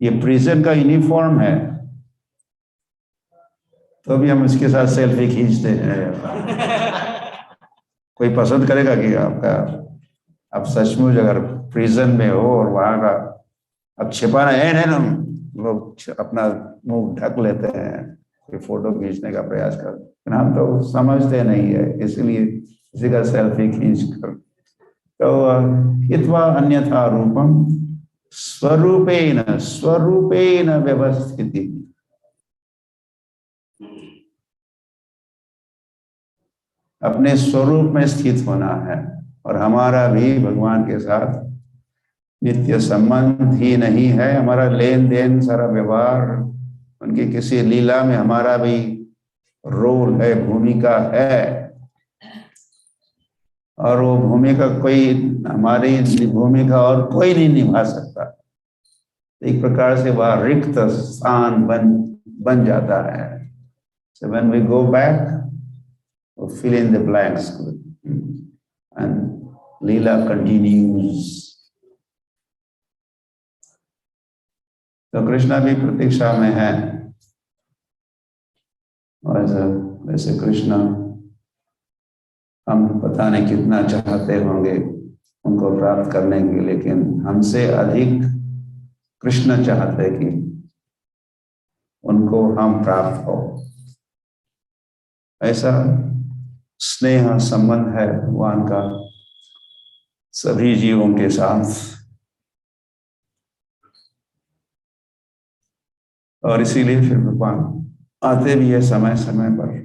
ये प्रिजन का यूनिफॉर्म है, तो भी हम इसके साथ सेल्फी खींचते हैं। कोई पसंद करेगा कि आपका, आप सचमुच अगर प्रिजन में हो और वहां का अब छिपाना है ना, लोग अपना मुंह ढक लेते हैं, कोई फोटो खींचने का प्रयास कर, लेकिन हम तो समझते नहीं है, इसलिए किसी का सेल्फी खींच कर। तो हित्वा अन्यथा रूपम स्वरूपेण, स्वरूपेण व्यवस्थिति, अपने स्वरूप में स्थित होना है। और हमारा भी भगवान के साथ नित्य संबंध ही नहीं है, हमारा लेन देन, सारा व्यवहार उनकी किसी लीला में हमारा भी रोल है, भूमिका है। और वो भूमिका कोई, हमारी भूमिका और कोई नहीं निभा सकता। एक प्रकार से वह रिक्त स्थान बन जाता है। So when we go back, we fill in the blanks and Leela continues. तो कृष्णा भी प्रतीक्षा में है, और वैसे कृष्ण हम पता नहीं कितना चाहते होंगे उनको प्राप्त करने के, लेकिन हमसे अधिक कृष्ण चाहते कि उनको हम प्राप्त हो। ऐसा स्नेह संबंध है भगवान का सभी जीवों के साथ। और इसीलिए फिर भगवान आते भी है समय समय पर।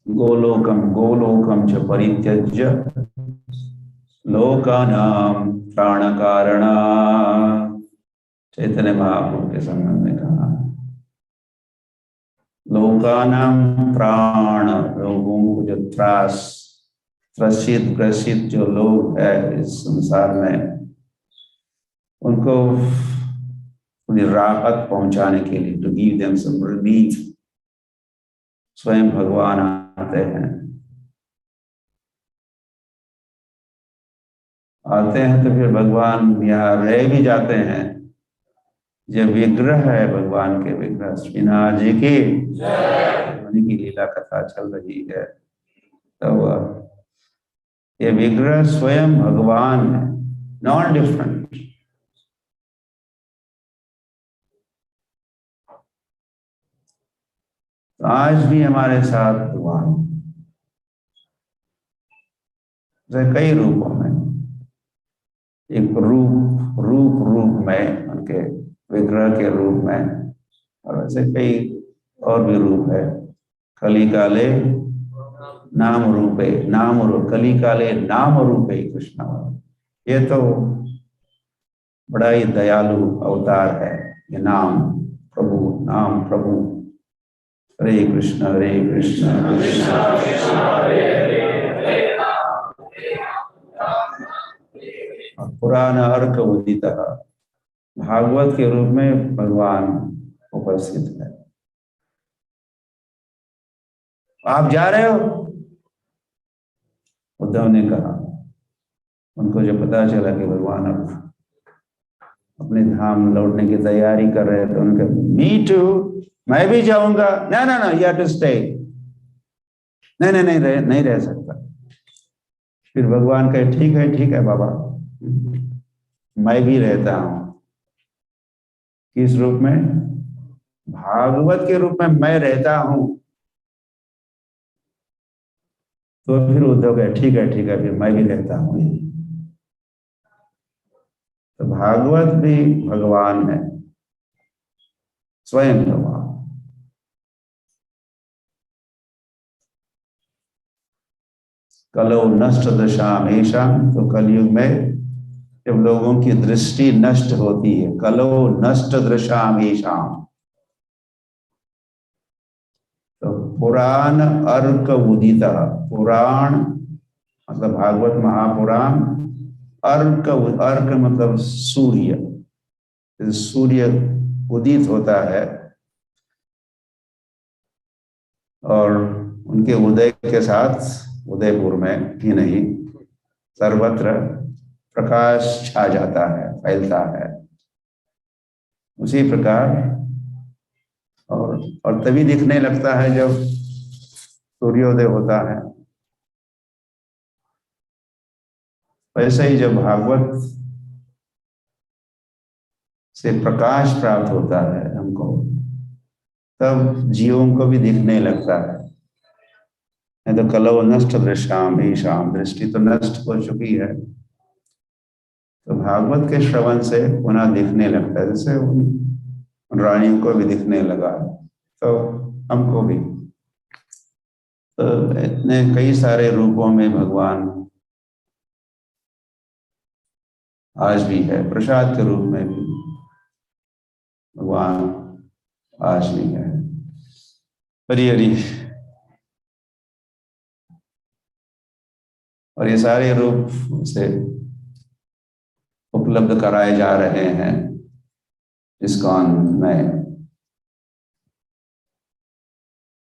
गोलोकम गोलोकम च परित्यज्य लोकानां प्राण कारणा, चैतन्य महाप्रभु के संबंध में कहा, लोकानां प्राण, लोगों को जो त्रसित ग्रसित जो लोग है इस संसार में, उनको थोड़ी राहत पहुंचाने के लिए, to give them some relief, स्वयं भगवान आते हैं। आते हैं तो फिर भगवान यहाँ रह भी जाते हैं। जब विग्रह है भगवान के, विग्रह श्रीनाथ जी की उन्हीं की लीला कथा चल रही है, तो ये विग्रह स्वयं भगवान है, नॉट डिफरेंट। तो आज भी हमारे साथ भगवान कई रूपों में, एक रूप में, उनके विग्रह के रूप में, और वैसे कई और भी रूप है। कली काले नाम रूपे, नाम रूप, कली काले नाम रूपे कृष्ण। ये तो बड़ा ही दयालु अवतार है, ये नाम प्रभु, नाम प्रभु। हरे कृष्ण कृष्ण कृष्ण हरे हरे, पुराण अर्क उदित, भागवत के रूप में भगवान उपस्थित है। आप जा रहे हो? उद्धव ने कहा। उनको जब पता चला कि भगवान अब अपने धाम लौटने की तैयारी कर रहे थे, उनके मी टू, मैं भी जाऊंगा। ना ना ना, यू हैव टू स्टे। नहीं रह सकता। फिर भगवान कहे ठीक है बाबा, मैं भी रहता हूं। किस रूप में? भागवत के रूप में मैं रहता हूं। तो फिर उद्धव कहे ठीक है, फिर मैं भी रहता हूं। तो भागवत भी भगवान है, स्वयं भगवान। कलो नष्ट दशाम ऐशाम, तो कलयुग में जब लोगों की दृष्टि नष्ट होती है, कलो नष्ट दृशाम ऐशाम, तो पुराण अर्क उदित, पुराण मतलब भागवत महापुराण, अर्क, अर्क मतलब सूर्य, सूर्य उदित होता है और उनके उदय के साथ उदयपुर में ही नहीं, सर्वत्र प्रकाश छा जाता है, फैलता है। उसी प्रकार और तभी दिखने लगता है जब सूर्योदय होता है। वैसे ही जब भागवत से प्रकाश प्राप्त होता है हमको, तब जीवों को भी दिखने लगता है। नहीं तो कलो नष्ट दृश्याम ईशाम, दृष्टि तो नष्ट हो चुकी है। तो भागवत के श्रवण से पुनः दिखने लगता है, जैसे उन रानियों को भी दिखने लगा, तो हमको भी। तो इतने कई सारे रूपों में भगवान आज भी है। प्रसाद के रूप में भी भगवान आज भी है। हरि हरि। और ये सारे रूप से उपलब्ध कराए जा रहे हैं इस्कॉन में।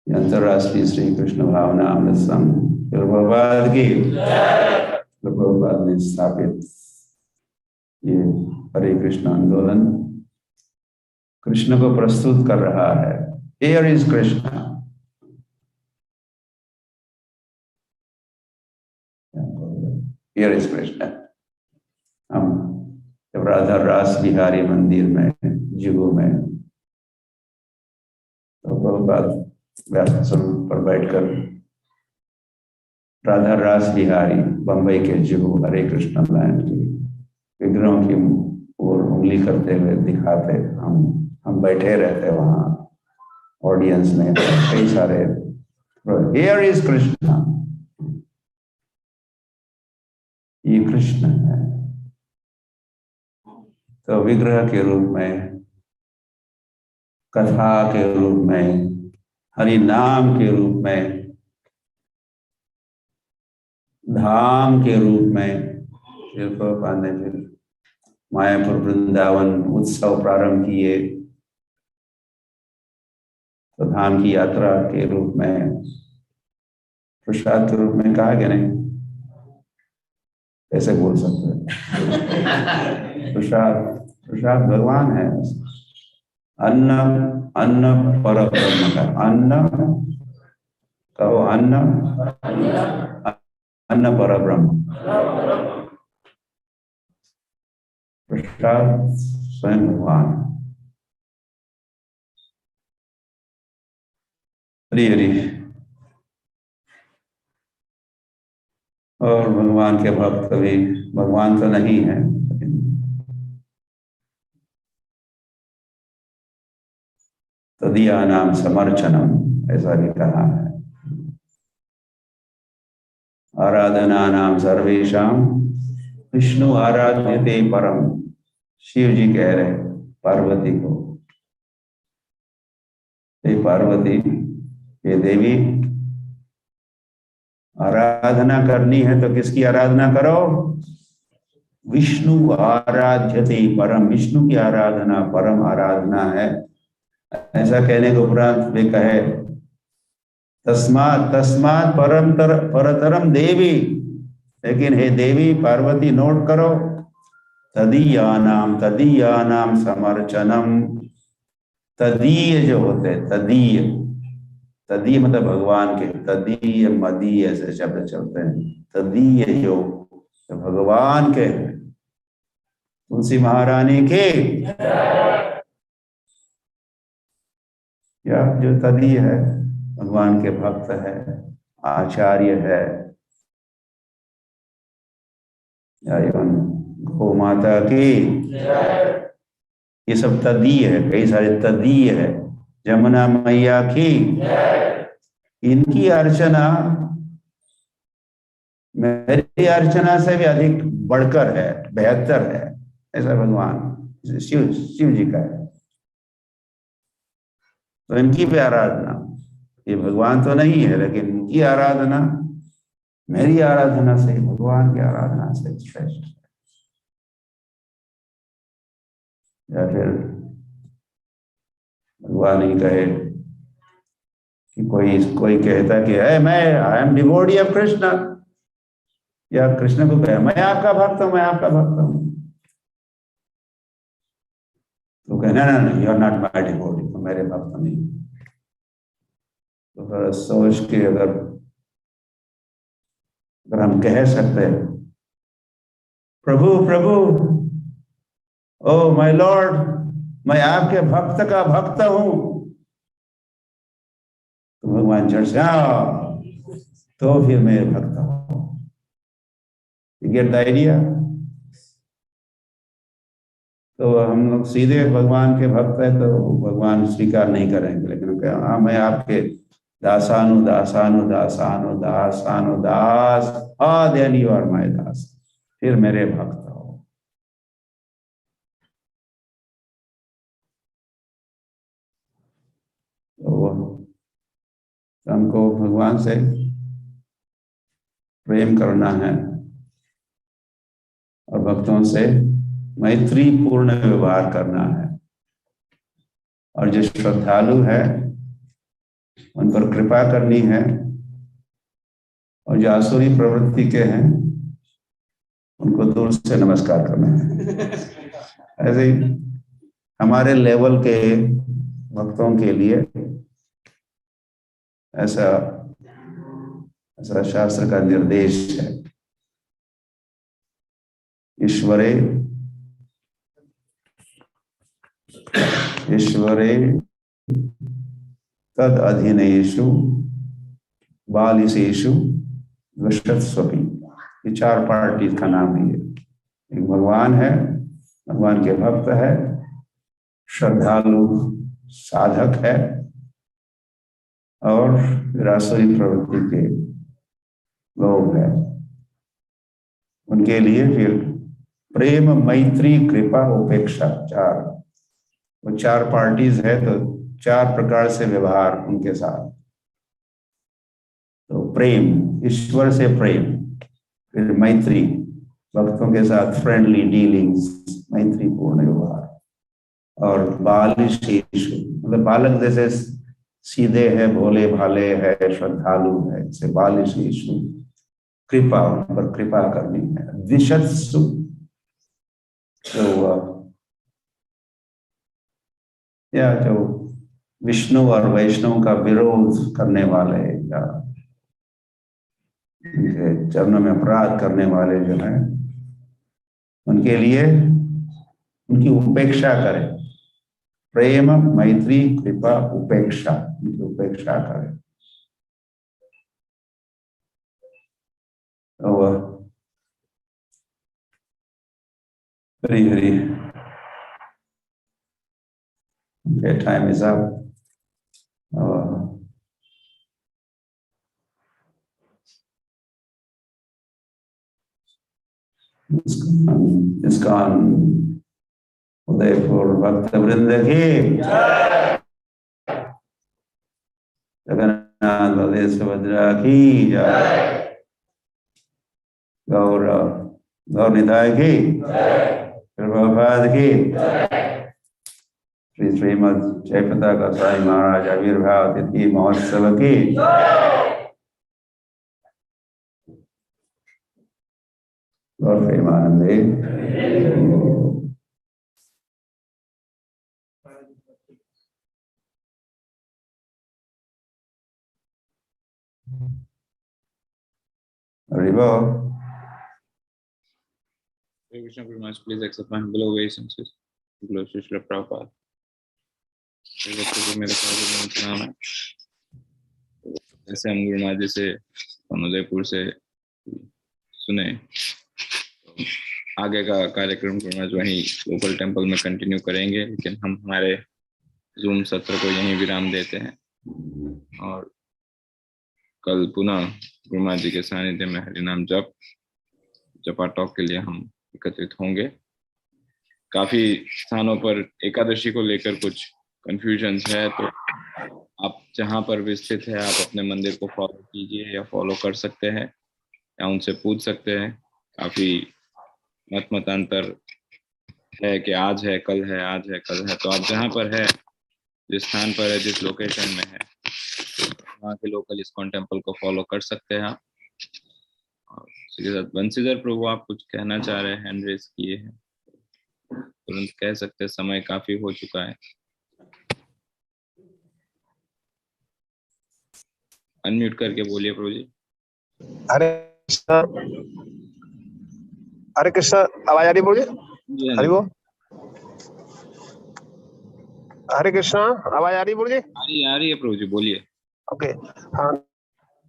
अंतरराष्ट्रीय श्री कृष्ण भावना अमृत संघ प्रभुपाद की, प्रभुपाद ने स्थापित ये हरे कृष्ण आंदोलन कृष्ण को प्रस्तुत कर रहा है। Here is Krishna. Here is Krishna. हम जब राधा रास बिहारी मंदिर में जुहू में, तो प्रभुपाद व्यासन पर बैठकर राधा रास बिहारी बंबई के जुहू हरे कृष्ण लैंड की विग्रहों की ओर उंगली करते हुए दिखाते, हम बैठे रहते वहां ऑडियंस में, कई सारे, हियर इज कृष्णा, ये कृष्ण है। तो विग्रह के रूप में, कथा के रूप में, हरि नाम के रूप में, धाम के रूप में, प्रभुपाद ने फिर मायापुर वृंदावन उत्सव प्रारंभ किए। तो धाम की यात्रा के रूप में, प्रसाद के रूप में कहा कि नहीं, कैसे बोल सकते हैं? प्रसाद, प्रसाद भगवान है। अन्न, अन्न पर ब्रह्म का अन्न, कहो अन्न, अन्न पर ब्रह्म। प्रसाद स्वयं भगवान। हरि हरि। और भगवान के भक्त भी, भगवान तो नहीं है लेकिन तदीया नाम समर्चनम, ऐसा भी कहा है। आराधना नाम सर्वेशाम विष्णु आराध्यते परम। शिव जी कह रहे पार्वती को, हे पार्वती, हे देवी, आराधना करनी है तो किसकी आराधना करो? विष्णु आराध्यते परम, विष्णु की आराधना परम आराधना है। ऐसा कहने के उपरांत वे कहे तस्मात् तस्मात् परतरम देवी, लेकिन हे देवी पार्वती नोट करो, तदीयानाम समर्चनम। तदीय जो होते हैं, तदीय, तदीय मतलब भगवान के, तदीय मदीय ऐसे शब्द चलते हैं। तदीय जो भगवान के, तुलसी महारानी के, या जो तदीय है, भगवान के भक्त है, आचार्य है, या गौ माता की, ये सब तदीय है, कई सारे तदीय है। जमुना मैया की, इनकी अर्चना मेरी अर्चना से भी अधिक बढ़कर है, बेहतर है, ऐसा भगवान शिव जी का है। तो इनकी भी आराधना, ये भगवान तो नहीं है लेकिन इनकी आराधना मेरी आराधना से, भगवान की आराधना से श्रेष्ठ है। या फिर भगवान ही कहे कि कोई कहता कि है मैं, I am devotee of Krishna, या कृष्ण को कहे मैं आपका भक्त हूं, मैं आपका भक्त हूं, तो कहना ना, you are not my devotee, तो मेरे भक्त नहीं। तो थोड़ा सोच के अगर हम कह सकते हैं प्रभु प्रभु, ओ माय लॉर्ड, मैं आपके भक्त का भक्त हूं, तो भगवान झट से तो फिर मेरे भक्त हो। You get the idea? तो हम लोग सीधे भगवान के भक्त है तो भगवान स्वीकार नहीं करेंगे, लेकिन हाँ मैं आपके दास, देन यू आर माय दास, फिर मेरे भक्त हो। तो हमको भगवान से प्रेम करना है और भक्तों से मैत्री पूर्ण व्यवहार करना है, और जो श्रद्धालु है उन पर कृपा करनी है, और जो आसुरी प्रवृत्ति के हैं उनको दूर से नमस्कार करना है। ऐसे ही हमारे लेवल के भक्तों के लिए ऐसा शास्त्र का निर्देश है। ईश्वरे तद अधीनेषु बालिसेषु वशत्स्वपि, ये 4 पार्टी का नाम है। एक भगवान है, भगवान के भक्त है, श्रद्धालु साधक है और रासोई प्रवृत्ति के लोग हैं, उनके लिए फिर प्रेम, मैत्री, कृपा, उपेक्षा, चार, वो चार पार्टीज है तो चार प्रकार से व्यवहार उनके साथ। तो प्रेम, ईश्वर से प्रेम, फिर मैत्री, भक्तों के साथ फ्रेंडली डीलिंग्स, मैत्रीपूर्ण व्यवहार, और बालिशेषु मतलब बालक जैसे सीधे है, भोले भाले है, श्रद्धालु है, जैसे बालिशेषु कृपा, उन पर कृपा करनी है। द्विषत्सु जो विष्णु और वैष्णव का विरोध करने वाले या चरणों में अपराध करने वाले जो है, उनके लिए उनकी उपेक्षा करें। प्रेम, मैत्री, कृपा, उपेक्षा, उनकी उपेक्षा करें। तो Hari Hari, okay, time is up. ISKCON Udaipur भक्त वृंद की जय, जगन्नाथ बलदेव सुभद्रा की जय, गौर निताय की जय, प्रभुपाद की जय, श्री श्रीमद जयप्रदा गोसाई महाराज आविर्भाव तिथि महोत्सव की और प्रेमानंदे। Krishna Guru Maharaj, please accept my humble obeisances. Glory to Srila Prabhupada. मेरे प्रणाम है। जैसे हम गुरु महाराज जी से उदयपुर से सुने, आगे का कार्यक्रम गुरु महाराज वहीं लोकल टेम्पल में कंटिन्यू करेंगे, लेकिन हम हमारे जूम सत्र को यहीं विराम देते हैं और कल पुनः गुरु महाराज जी के सानिध्य में हरिनाम जपा टॉक के लिए हम एकत्रित होंगे। काफी स्थानों पर एकादशी को लेकर कुछ कंफ्यूजन है, तो आप जहां पर भी स्थित है आप अपने मंदिर को फॉलो कीजिए या फॉलो कर सकते हैं या उनसे पूछ सकते हैं। काफी मतांतर है कि आज है कल है, आज है कल है, तो आप जहां पर है, जिस स्थान पर है, जिस लोकेशन में है, वहाँ के लोकल इस्कॉन टेम्पल को फॉलो कर सकते हैं आप। और इसके साथ बंसीधर प्रभु आप कुछ कहना चाह रहे हैं, हैंड रेज किए हैं, तुरंत कह सकते हैं, समय काफी हो चुका है। अनम्यूट करके बोलिए प्रभु जी। हरे कृष्ण, आवाज आ रही बोलिए। हरि बोल। हरे कृष्ण, आवाज आ रही बोलिए। आ रही है प्रभु जी, बोलिए। ओके, हाँ,